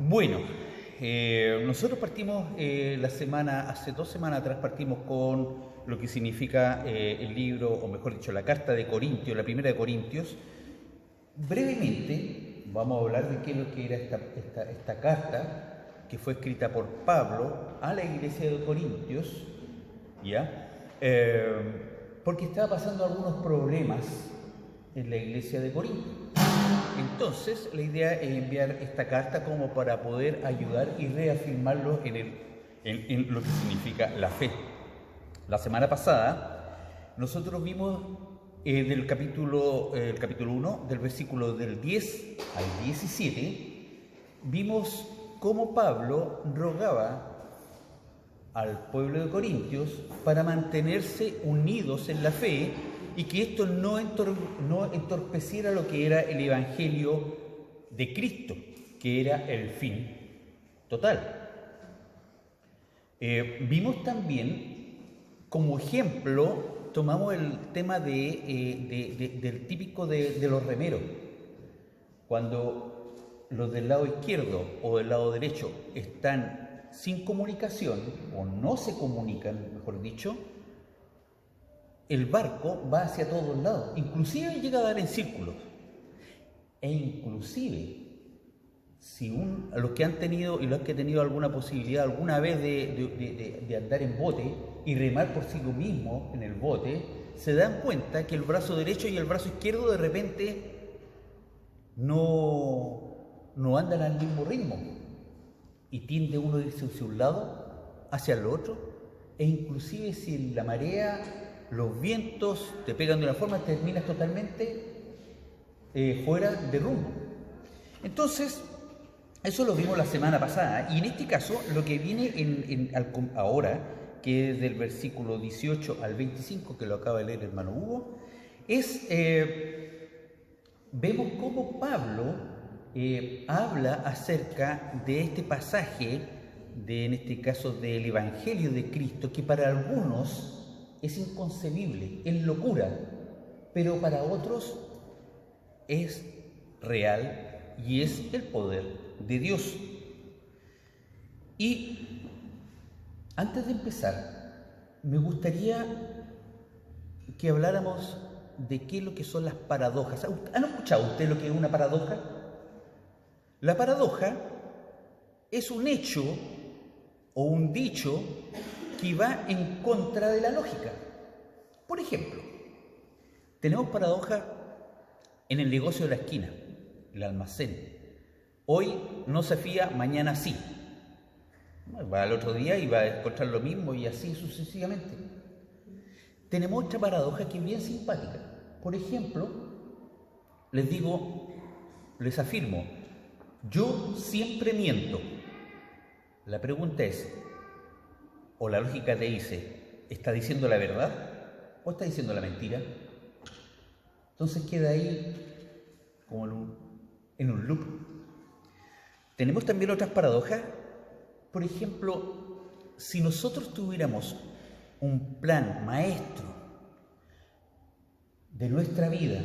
Bueno, nosotros partimos hace 2 semanas atrás partimos con lo que significa el libro, o mejor dicho, la carta de Corintios, la primera de Corintios. Brevemente vamos a hablar de qué es lo que era esta carta que fue escrita por Pablo a la iglesia de Corintios, ¿ya? Porque estaba pasando algunos problemas en la iglesia de Corinto. Entonces, la idea es enviar esta carta como para poder ayudar y reafirmarlo en lo que significa la fe. La semana pasada, nosotros vimos el capítulo 1, del versículo del 10 al 17, vimos cómo Pablo rogaba al pueblo de Corintios para mantenerse unidos en la fe y que esto no entorpeciera lo que era el evangelio de Cristo, que era el fin total. Vimos también, como ejemplo, tomamos el tema del típico de los remeros. Cuando los del lado izquierdo o del lado derecho están sin comunicación, o no se comunican, mejor dicho, el barco va hacia todos lados, inclusive llega a dar en círculos. E inclusive, si a los que han tenido y los que han tenido alguna posibilidad alguna vez de andar en bote y remar por sí mismo en el bote, se dan cuenta que el brazo derecho y el brazo izquierdo de repente no andan al mismo ritmo. Y tiende uno a irse hacia un lado, hacia el otro, e inclusive si la marea, los vientos te pegan de una forma, terminas totalmente fuera de rumbo. Entonces, eso lo vimos la semana pasada, y en este caso, lo que viene ahora, que es del versículo 18 al 25, que lo acaba de leer el hermano Hugo, es, vemos cómo Pablo habla acerca de este pasaje, en este caso del Evangelio de Cristo, que para algunos es inconcebible, es locura, pero para otros es real y es el poder de Dios. Y antes de empezar, me gustaría que habláramos de qué es lo que son las paradojas. ¿Han escuchado ustedes lo que es una paradoja? La paradoja es un hecho o un dicho que va en contra de la lógica. Por ejemplo, tenemos paradoja en el negocio de la esquina, el almacén. Hoy no se fía, mañana sí. Va al otro día y va a encontrar lo mismo y así sucesivamente. Tenemos otra paradoja que es bien simpática. Por ejemplo, les afirmo, yo siempre miento. La pregunta es, o la lógica te dice, ¿está diciendo la verdad o está diciendo la mentira? Entonces queda ahí como en un loop. Tenemos también otras paradojas. Por ejemplo, si nosotros tuviéramos un plan maestro de nuestra vida,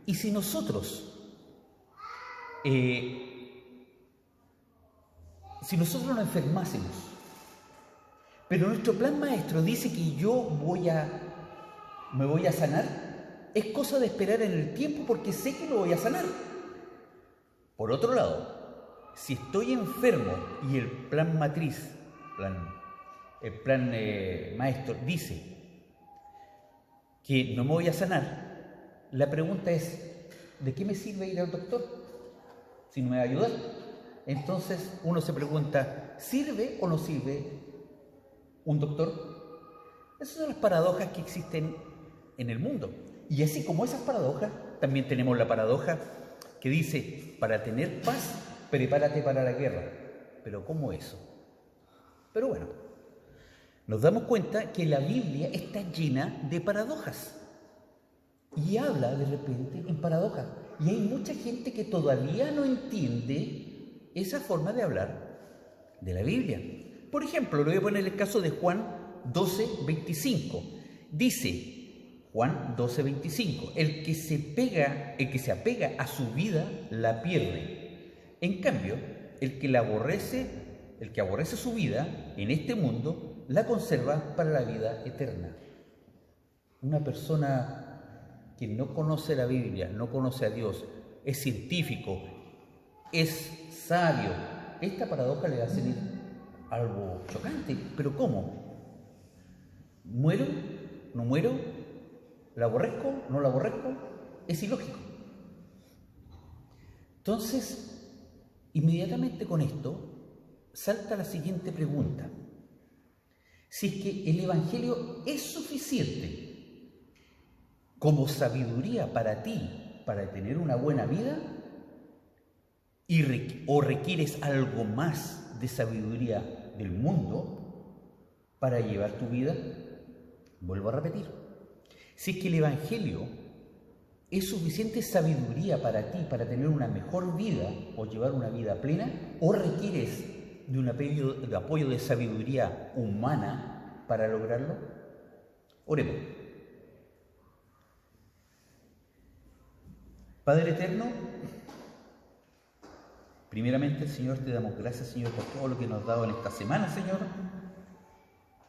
y si nosotros nos enfermásemos, pero nuestro plan maestro dice que me voy a sanar, es cosa de esperar en el tiempo porque sé que lo voy a sanar. Por otro lado, si estoy enfermo y el plan matriz, el plan maestro dice que no me voy a sanar, la pregunta es, ¿de qué me sirve ir al doctor si no me va a ayudar? Entonces uno se pregunta, ¿sirve o no sirve un doctor? Esas son las paradojas que existen en el mundo. Y así como esas paradojas, también tenemos la paradoja que dice, para tener paz, prepárate para la guerra. ¿Pero cómo eso? Pero bueno, nos damos cuenta que la Biblia está llena de paradojas. Y habla de repente en paradojas. Y hay mucha gente que todavía no entiende esa forma de hablar de la Biblia. Por ejemplo, le voy a poner el caso de Juan 12:25. Dice Juan 12:25, el que se apega a su vida la pierde, En cambio, el que aborrece su vida en este mundo, la conserva para la vida eterna. Una persona que no conoce la Biblia, no conoce a Dios, es científico, es sabio, esta paradoja le va a salir algo chocante. ¿Pero cómo? ¿Muero? ¿No muero? ¿La aborrezco? ¿No la aborrezco? Es ilógico. Entonces, inmediatamente con esto, salta la siguiente pregunta. Si es que el Evangelio es suficiente como sabiduría para ti, para tener una buena vida, o requieres algo más de sabiduría del mundo para llevar tu vida, vuelvo a repetir. Si es que el Evangelio es suficiente sabiduría para ti, para tener una mejor vida o llevar una vida plena, o requieres de un apoyo de sabiduría humana para lograrlo. Oremos. Padre eterno, primeramente, Señor, te damos gracias, Señor, por todo lo que nos has dado en esta semana, Señor.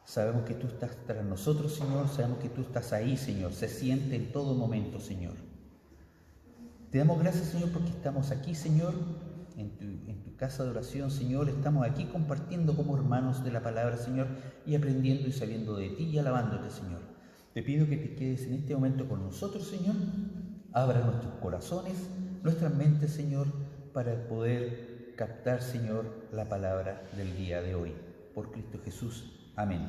Sabemos que tú estás tras nosotros, Señor. Sabemos que tú estás ahí, Señor. Se siente en todo momento, Señor. Te damos gracias, Señor, porque estamos aquí, Señor, en tu casa de oración, Señor. Estamos aquí compartiendo como hermanos de la palabra, Señor, y aprendiendo y sabiendo de ti y alabándote, Señor. Te pido que te quedes en este momento con nosotros, Señor. Abra nuestros corazones, nuestras mentes, Señor, para poder captar, Señor, la palabra del día de hoy. Por Cristo Jesús. Amén.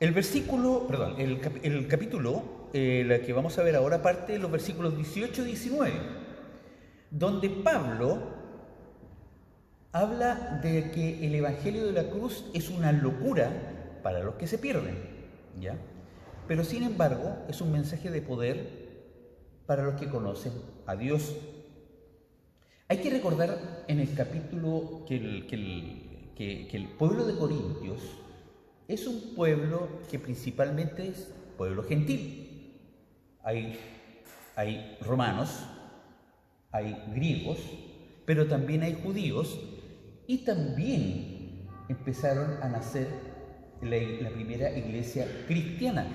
El capítulo, la que vamos a ver ahora, parte de los versículos 18 y 19, donde Pablo habla de que el Evangelio de la cruz es una locura para los que se pierden, ¿ya? Pero sin embargo es un mensaje de poder para los que conocen a Dios. Hay que recordar en el capítulo que el pueblo de Corintios es un pueblo que principalmente es pueblo gentil. Hay romanos, hay griegos, pero también hay judíos, y también empezaron a nacer la primera iglesia cristiana.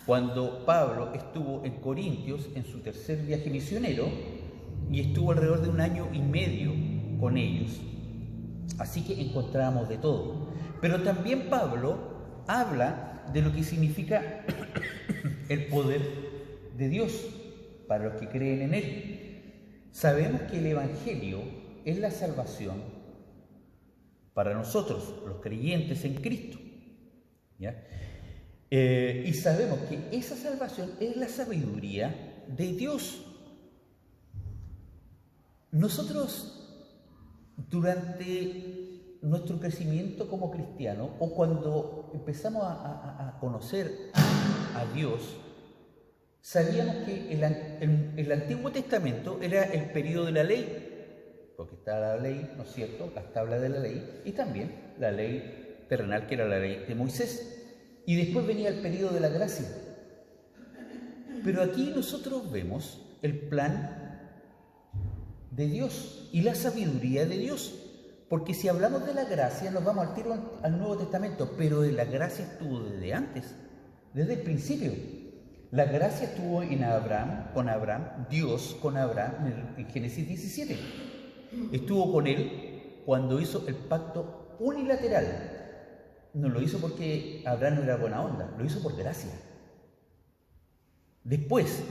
Cuando Pablo estuvo en Corintios en su tercer viaje misionero, y estuvo alrededor de 1 año y medio con ellos. Así que encontramos de todo. Pero también Pablo habla de lo que significa el poder de Dios para los que creen en Él. Sabemos que el Evangelio es la salvación para nosotros, los creyentes en Cristo, ¿ya? Y sabemos que esa salvación es la sabiduría de Dios. Nosotros, durante nuestro crecimiento como cristianos, o cuando empezamos a conocer a Dios, sabíamos que el Antiguo Testamento era el periodo de la ley, porque está la ley, ¿no es cierto?, las tablas de la ley, y también la ley terrenal, que era la ley de Moisés. Y después venía el periodo de la gracia. Pero aquí nosotros vemos el plan de Dios y la sabiduría de Dios. Porque si hablamos de la gracia, nos vamos al tiro al Nuevo Testamento, pero la gracia estuvo desde antes, desde el principio. La gracia estuvo con Abraham, Dios con Abraham en Génesis 17. Estuvo con él cuando hizo el pacto unilateral. No lo hizo porque Abraham no era buena onda, lo hizo por gracia. Después,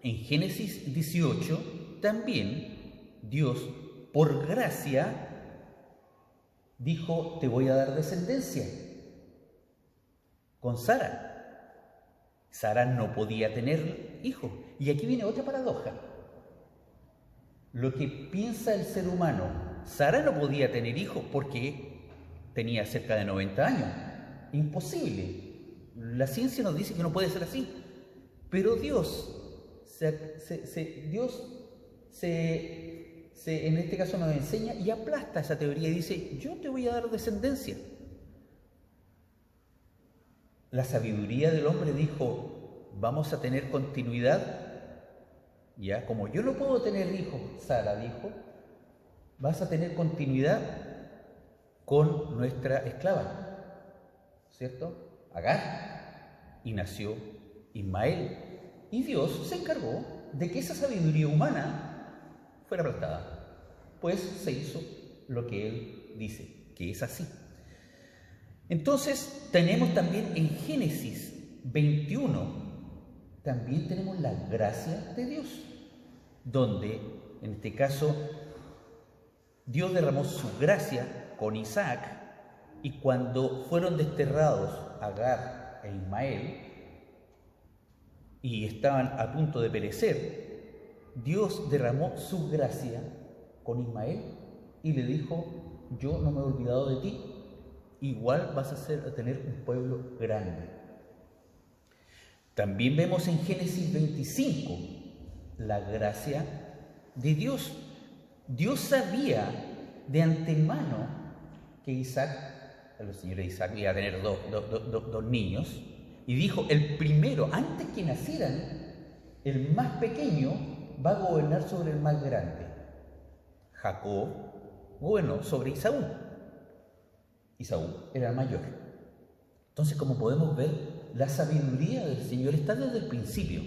en Génesis 18, también Dios, por gracia, dijo: te voy a dar descendencia con Sara. Sara no podía tener hijos. Y aquí viene otra paradoja. Lo que piensa el ser humano, Sara no podía tener hijos porque tenía cerca de 90 años. Imposible. La ciencia nos dice que no puede ser así. Pero Dios en este caso nos enseña y aplasta esa teoría y dice: yo te voy a dar descendencia. La sabiduría del hombre dijo: vamos a tener continuidad Ya, como yo no puedo tener hijos, Sara dijo, vas a tener continuidad con nuestra esclava, ¿cierto? Agar. Y nació Ismael. Y Dios se encargó de que esa sabiduría humana fuera aplastada. Pues se hizo lo que Él dice, que es así. Entonces tenemos también en Génesis 21, también tenemos la gracia de Dios, donde en este caso Dios derramó su gracia con Isaac, y cuando fueron desterrados Agar e Ismael y estaban a punto de perecer, Dios derramó su gracia con Ismael y le dijo: yo no me he olvidado de ti, igual vas a tener un pueblo grande. También vemos en Génesis 25 la gracia de Dios. Dios sabía de antemano que el señor Isaac iba a tener dos niños, y dijo: el primero, antes que nacieran, el más pequeño va a gobernar sobre el más grande. Jacob gobernó sobre Isaú. Isaú era el mayor. Entonces, como podemos ver, la sabiduría del Señor está desde el principio.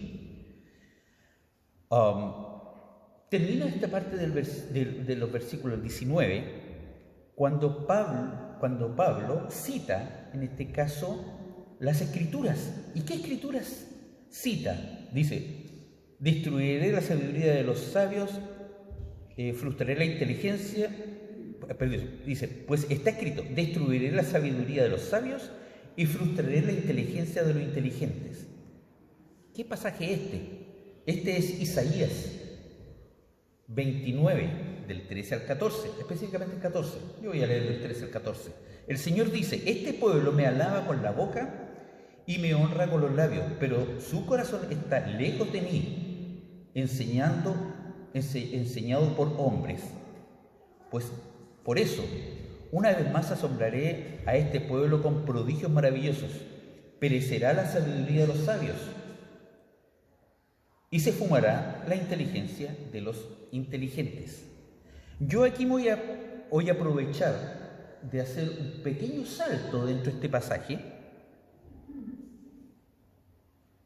Termina esta parte de los versículos 19 cuando Pablo cita, en este caso, las Escrituras. ¿Y qué Escrituras cita? Dice: destruiré la sabiduría de los sabios, frustraré la inteligencia. Dice: pues está escrito, destruiré la sabiduría de los sabios y frustraré la inteligencia de los inteligentes. ¿Qué pasaje es este? Este es Isaías 29, del 13 al 14, específicamente el 14. Yo voy a leer del 13 al 14. El Señor dice: este pueblo me alaba con la boca y me honra con los labios, pero su corazón está lejos de mí, enseñado por hombres. Pues por eso, una vez más asombraré a este pueblo con prodigios maravillosos. Perecerá la sabiduría de los sabios y se fumará la inteligencia de los inteligentes. Yo aquí voy a aprovechar de hacer un pequeño salto dentro de este pasaje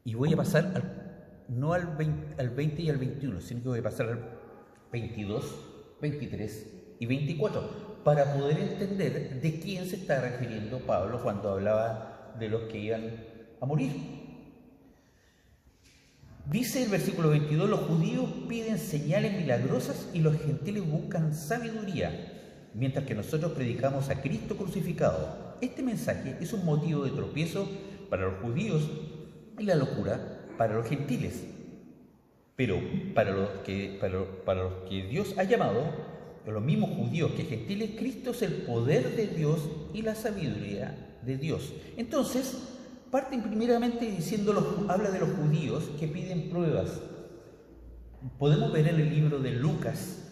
y voy a pasar no al 20 y al 21, sino que voy a pasar al 22, 23 y 24, para poder entender de quién se está refiriendo Pablo cuando hablaba de los que iban a morir. Dice el versículo 22: los judíos piden señales milagrosas y los gentiles buscan sabiduría, mientras que nosotros predicamos a Cristo crucificado. Este mensaje es un motivo de tropiezo para los judíos y la locura para los gentiles. Pero para los que Dios ha llamado, los mismos judíos que gentiles, Cristo es el poder de Dios y la sabiduría de Dios. Entonces, parten primeramente diciendo, habla de los judíos que piden pruebas. Podemos ver en el libro de Lucas,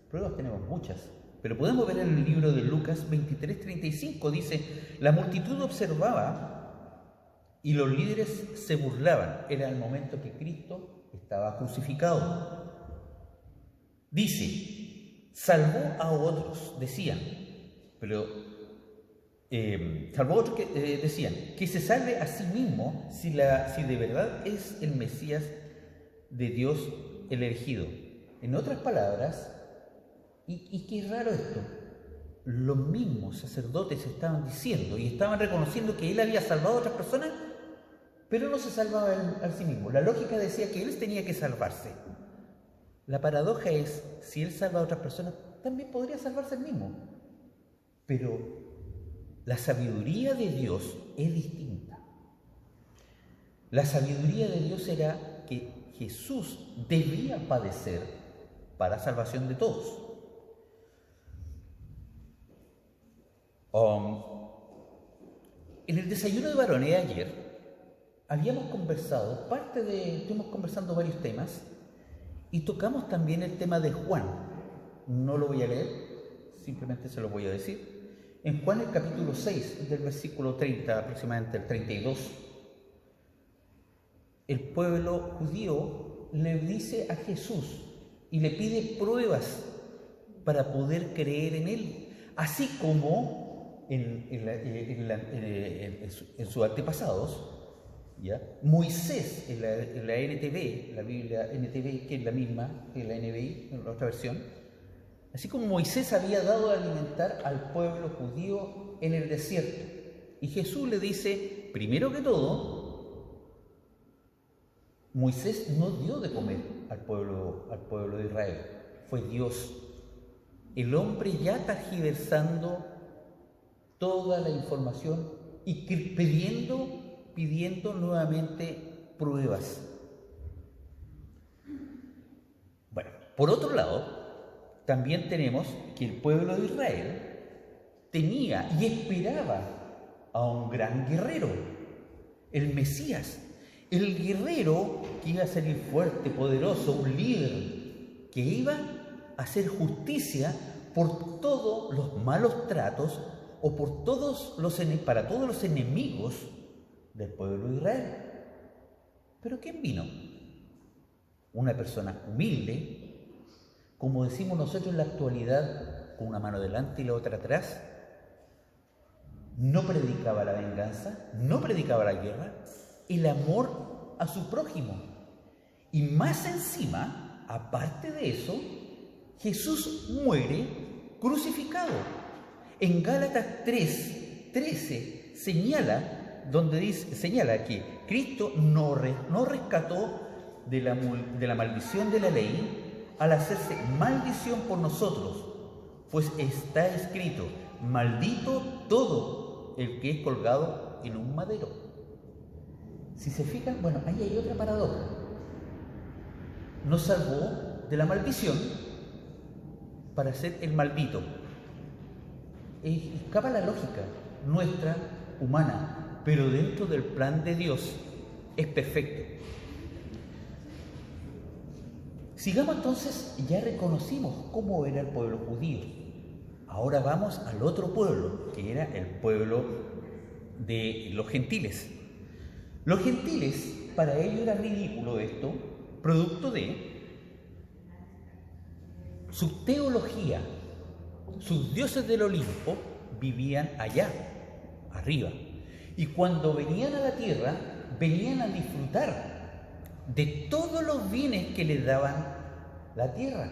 pruebas tenemos muchas, pero podemos ver en el libro de Lucas 23:35, dice: la multitud observaba y los líderes se burlaban. Era el momento que Cristo estaba crucificado. Dice: salvó a otros, decían, salvó a otros que decían que se salve a sí mismo si de verdad es el Mesías de Dios el elegido. En otras palabras, y qué raro esto, los mismos sacerdotes estaban diciendo y estaban reconociendo que él había salvado a otras personas, pero no se salvaba a sí mismo. La lógica decía que él tenía que salvarse. La paradoja es, si él salva a otras personas, también podría salvarse él mismo. Pero la sabiduría de Dios es distinta. La sabiduría de Dios era que Jesús debía padecer para salvación de todos. En el desayuno de varones ayer habíamos conversado, estuvimos conversando varios temas y tocamos también el tema de Juan. No lo voy a leer, simplemente se lo voy a decir. En Juan, el capítulo 6, del versículo 30, aproximadamente el 32, el pueblo judío le dice a Jesús y le pide pruebas para poder creer en Él, así como en sus antepasados, ¿ya? Moisés en la NTV, la Biblia NTV, que es la misma que la NBI, en la otra versión, así como Moisés había dado a alimentar al pueblo judío en el desierto. Y Jesús le dice, primero que todo, Moisés no dio de comer al pueblo de Israel, fue Dios. El hombre ya tergiversando toda la información y pidiendo nuevamente pruebas. Bueno, por otro lado, también tenemos que el pueblo de Israel tenía y esperaba a un gran guerrero, el Mesías, el guerrero que iba a ser fuerte, poderoso, un líder, que iba a hacer justicia por todos los malos tratos o para todos los enemigos del pueblo de Israel. ¿Pero quién vino? Una persona humilde, como decimos nosotros en la actualidad, con una mano delante y la otra atrás. No predicaba la venganza, no predicaba la guerra, el amor a su prójimo. Y más encima, aparte de eso, Jesús muere crucificado. En Gálatas 3:13 señala que Cristo no rescató de la maldición de la ley al hacerse maldición por nosotros, pues está escrito, maldito todo el que es colgado en un madero. Si se fijan, bueno, ahí hay otra paradoja. Nos salvó de la maldición para ser el maldito. Escapa la lógica nuestra, humana, pero dentro del plan de Dios es perfecto. Sigamos entonces, ya reconocimos cómo era el pueblo judío. Ahora vamos al otro pueblo, que era el pueblo de los gentiles. Los gentiles, para ellos era ridículo esto, producto de su teología. Sus dioses del Olimpo vivían allá, arriba. Y cuando venían a la tierra, venían a disfrutar de todos los bienes que les daban la tierra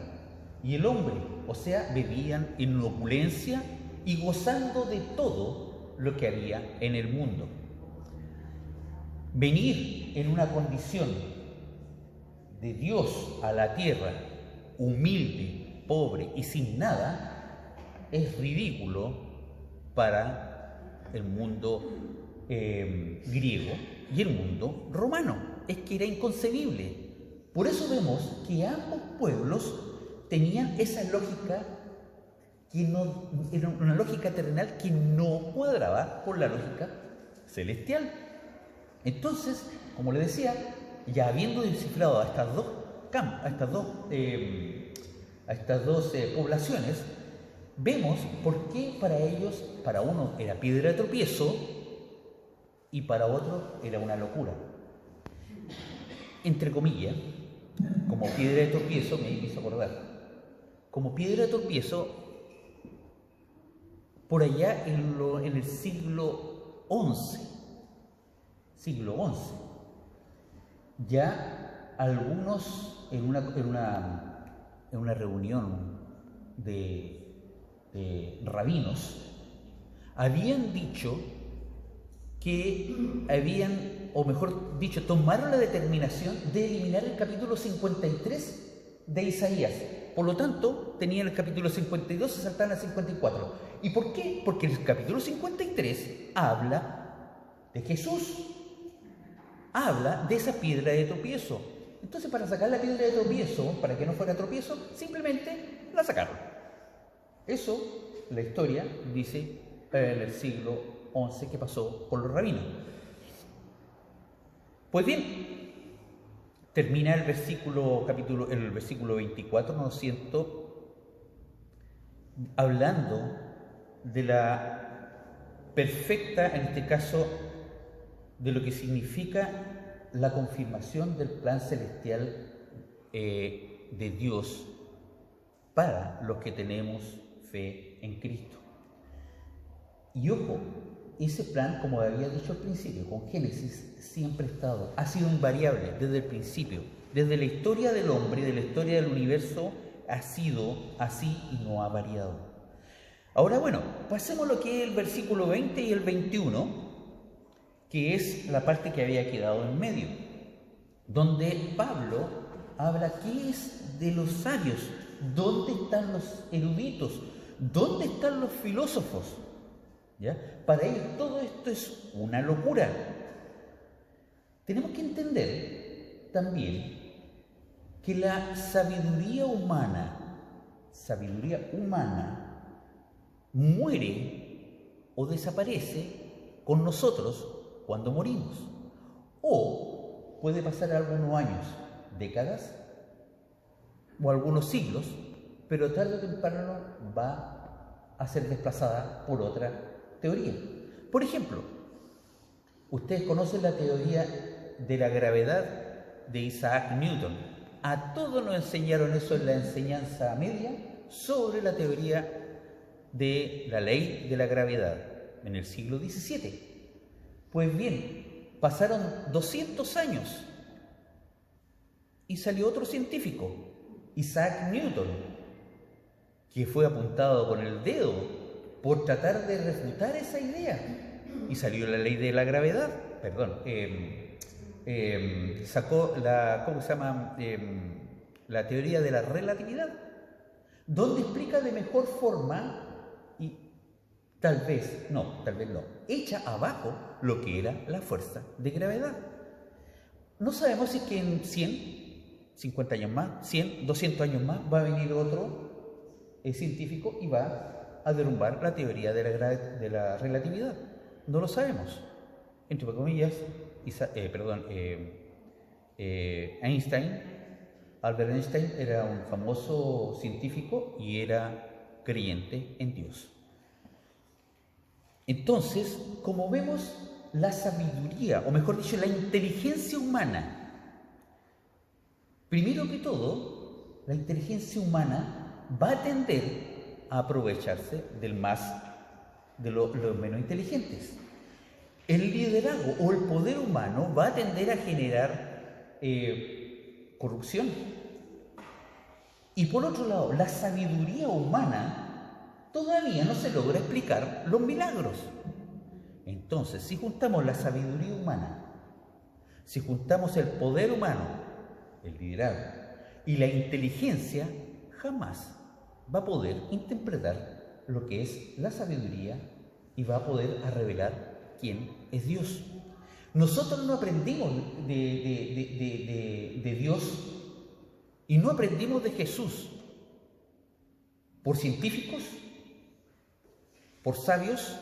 y el hombre. O sea, vivían en opulencia y gozando de todo lo que había en el mundo. Venir en una condición de Dios a la tierra, humilde, pobre y sin nada, es ridículo para el mundo griego y el mundo romano. Es que era inconcebible. Por eso vemos que ambos pueblos tenían esa lógica que no era una lógica terrenal que no cuadraba con la lógica celestial. Entonces, como les decía, ya habiendo descifrado a estas dos poblaciones, vemos por qué para ellos, para uno era piedra de tropiezo y para otro era una locura. Entre comillas, como piedra de tropiezo, me hizo acordar, como piedra de tropiezo, por allá en el siglo XI, ya algunos en una reunión de rabinos habían dicho tomaron la determinación de eliminar el capítulo 53 de Isaías. Por lo tanto, tenían el capítulo 52 y se saltaban al 54. ¿Y por qué? Porque el capítulo 53 habla de Jesús, habla de esa piedra de tropiezo. Entonces, para sacar la piedra de tropiezo, para que no fuera tropiezo, simplemente la sacaron. Eso, la historia dice en el siglo XI que pasó con los rabinos. Pues bien, termina el versículo 24, ¿no es cierto?, hablando de la perfecta, en este caso, de lo que significa la confirmación del plan celestial de Dios para los que tenemos fe en Cristo. Y ojo, ese plan, como había dicho al principio, con Génesis, siempre ha sido invariable desde el principio. Desde la historia del hombre, de la historia del universo, ha sido así y no ha variado. Ahora, bueno, pasemos a lo que es el versículo 20 y el 21, que es la parte que había quedado en medio, donde Pablo habla qué es de los sabios, dónde están los eruditos, dónde están los filósofos. ¿Ya? Para ellos todo esto es una locura. Tenemos que entender también que la sabiduría humana muere o desaparece con nosotros cuando morimos. O puede pasar algunos años, décadas o algunos siglos, pero tarde o temprano va a ser desplazada por otra teoría. Por ejemplo, ustedes conocen la teoría de la gravedad de Isaac Newton. A todos nos enseñaron eso en la enseñanza media sobre la teoría de la ley de la gravedad en el siglo XVII. Pues bien, pasaron 200 años y salió otro científico, Isaac Newton, que fue apuntado con el dedo por tratar de refutar esa idea, y salió la ley de la gravedad, sacó la teoría de la relatividad, donde explica de mejor forma y tal vez no, echa abajo lo que era la fuerza de gravedad. No sabemos si es que en 100, 50 años más, 100, 200 años más va a venir otro científico y va a derrumbar la teoría de la relatividad. No lo sabemos. Entre comillas, Albert Einstein era un famoso científico y era creyente en Dios. Entonces, como vemos, la sabiduría, o mejor dicho, la inteligencia humana, primero que todo, la inteligencia humana va a tender a aprovecharse de los menos inteligentes. El liderazgo o el poder humano va a tender a generar corrupción. Y por otro lado, la sabiduría humana todavía no se logra explicar los milagros. Entonces, si juntamos la sabiduría humana, si juntamos el poder humano, el liderazgo y la inteligencia, jamás va a poder interpretar lo que es la sabiduría y va a poder revelar quién es Dios. Nosotros no aprendimos de Dios y no aprendimos de Jesús por científicos, por sabios,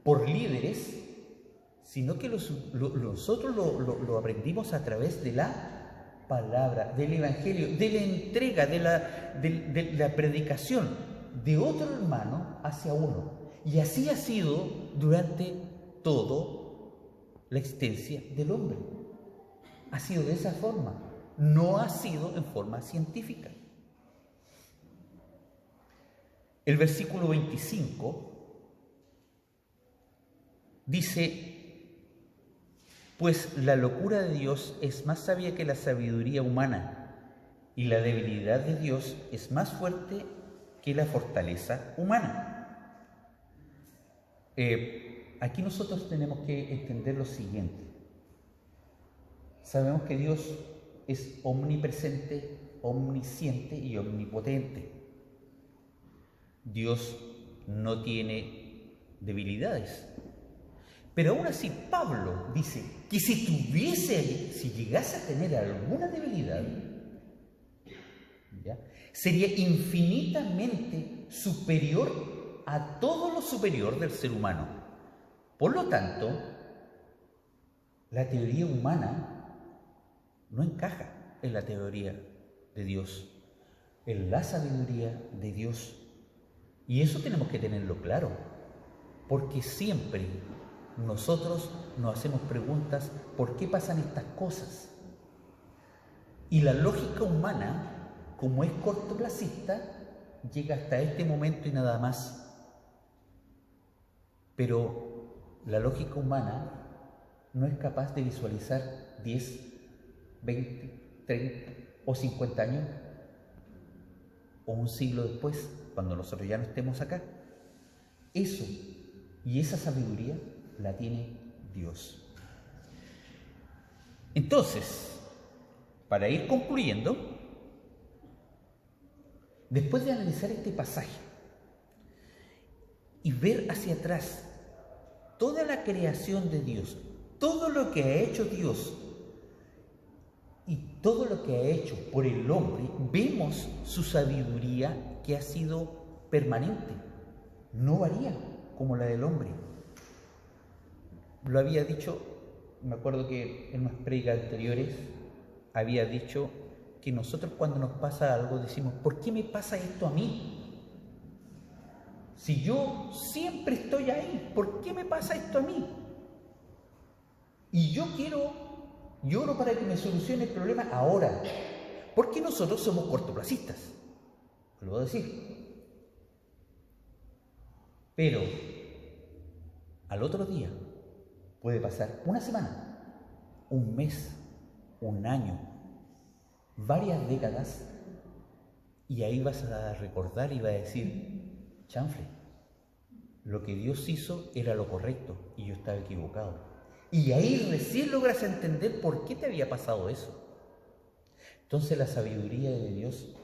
por líderes, sino que nosotros lo aprendimos a través de la palabra, del evangelio, de la entrega, de la predicación de otro hermano hacia uno. Y así ha sido durante toda la existencia del hombre. Ha sido de esa forma, no ha sido en forma científica. El versículo 25 dice: pues la locura de Dios es más sabia que la sabiduría humana, y la debilidad de Dios es más fuerte que la fortaleza humana. Aquí nosotros tenemos que entender lo siguiente. Sabemos que Dios es omnipresente, omnisciente y omnipotente. Dios no tiene debilidades. Pero aún así Pablo dice que si llegase a tener alguna debilidad, ¿ya?, sería infinitamente superior a todo lo superior del ser humano. Por lo tanto, la teoría humana no encaja en la teoría de Dios, en la sabiduría de Dios. Y eso tenemos que tenerlo claro, porque siempre nosotros nos hacemos preguntas: ¿por qué pasan estas cosas? Y la lógica humana, como es cortoplacista, llega hasta este momento y nada más. Pero la lógica humana no es capaz de visualizar 10, 20, 30 o 50 años o un siglo después, cuando nosotros ya no estemos acá. Eso y esa sabiduría la tiene Dios. Entonces, para ir concluyendo, después de analizar este pasaje y ver hacia atrás toda la creación de Dios, todo lo que ha hecho Dios y todo lo que ha hecho por el hombre, vemos su sabiduría que ha sido permanente, no varía como la del hombre. Lo había dicho, me acuerdo que en unas predicas anteriores había dicho que nosotros cuando nos pasa algo decimos, ¿por qué me pasa esto a mí? Si yo siempre estoy ahí, ¿por qué me pasa esto a mí? Y yo oro para que me solucione el problema ahora, porque nosotros somos cortoplacistas, lo voy a decir. Pero al otro día puede pasar una semana, un mes, un año, varias décadas, y ahí vas a recordar y vas a decir, chanfle, lo que Dios hizo era lo correcto y yo estaba equivocado. Y ahí recién logras entender por qué te había pasado eso. Entonces la sabiduría de Dios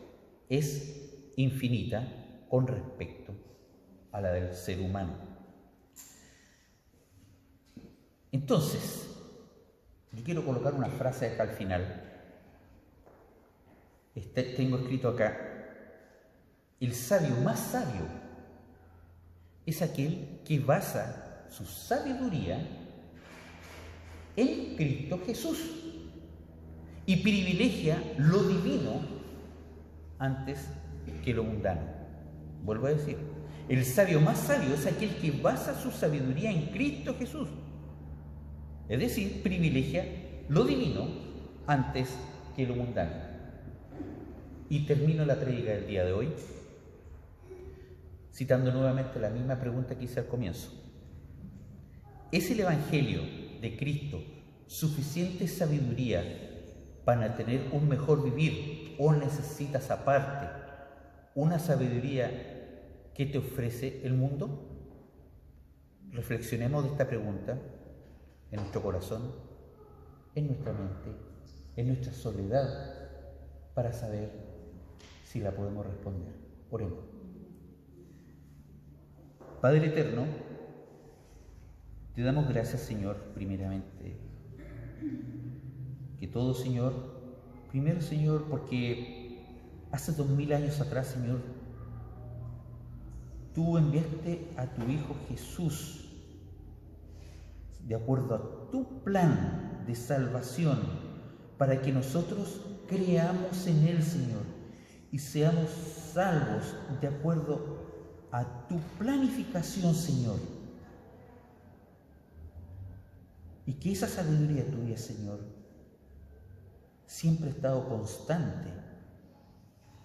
es infinita con respecto a la del ser humano. Entonces, yo quiero colocar una frase acá al final. Tengo escrito acá, el sabio más sabio es aquel que basa su sabiduría en Cristo Jesús y privilegia lo divino antes que lo mundano. Vuelvo a decir, el sabio más sabio es aquel que basa su sabiduría en Cristo Jesús, es decir, privilegia lo divino antes que lo mundano. Y termino la prédica del día de hoy citando nuevamente la misma pregunta que hice al comienzo. ¿Es el Evangelio de Cristo suficiente sabiduría para tener un mejor vivir o necesitas aparte una sabiduría que te ofrece el mundo? Reflexionemos de esta pregunta en nuestro corazón, en nuestra mente, en nuestra soledad, para saber si la podemos responder. Oremos. Padre eterno, te damos gracias, Señor, primeramente, que todo, Señor, primero, Señor, porque hace 2000 años atrás, Señor, tú enviaste a tu Hijo Jesús de acuerdo a tu plan de salvación para que nosotros creamos en Él, Señor, y seamos salvos de acuerdo a tu planificación, Señor. Y que esa sabiduría tuya, Señor, siempre ha estado constante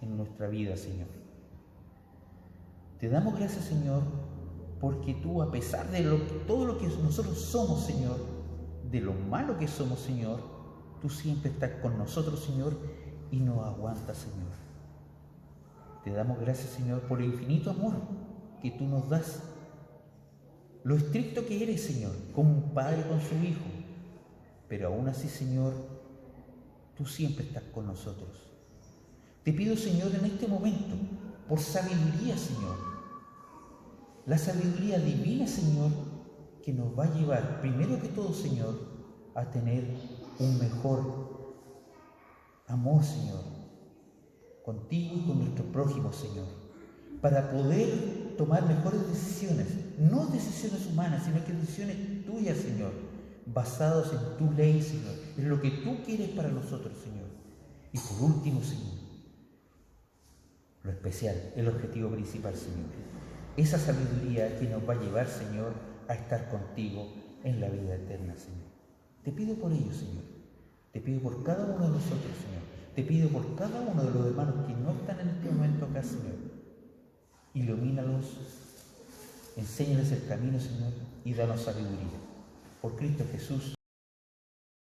en nuestra vida, Señor. Te damos gracias, Señor, porque tú, a pesar de todo lo que nosotros somos, Señor, de lo malo que somos, Señor, tú siempre estás con nosotros, Señor, y nos aguantas, Señor. Te damos gracias, Señor, por el infinito amor que tú nos das. Lo estricto que eres, Señor, como un padre con su hijo. Pero aún así, Señor, tú siempre estás con nosotros. Te pido, Señor, en este momento, por sabiduría, Señor. La sabiduría divina, Señor, que nos va a llevar, primero que todo, Señor, a tener un mejor amor, Señor, contigo y con nuestro prójimo, Señor, para poder tomar mejores decisiones, no decisiones humanas, sino que decisiones tuyas, Señor, basadas en tu ley, Señor, en lo que tú quieres para nosotros, Señor. Y por último, Señor, lo especial, el objetivo principal, Señor, esa sabiduría que nos va a llevar, Señor, a estar contigo en la vida eterna, Señor. Te pido por ello, Señor. Te pido por cada uno de nosotros, Señor, Te pido por cada uno de los hermanos que no están en este momento acá, Señor. Ilumínalos, enséñales el camino, Señor, y danos sabiduría. Por Cristo Jesús.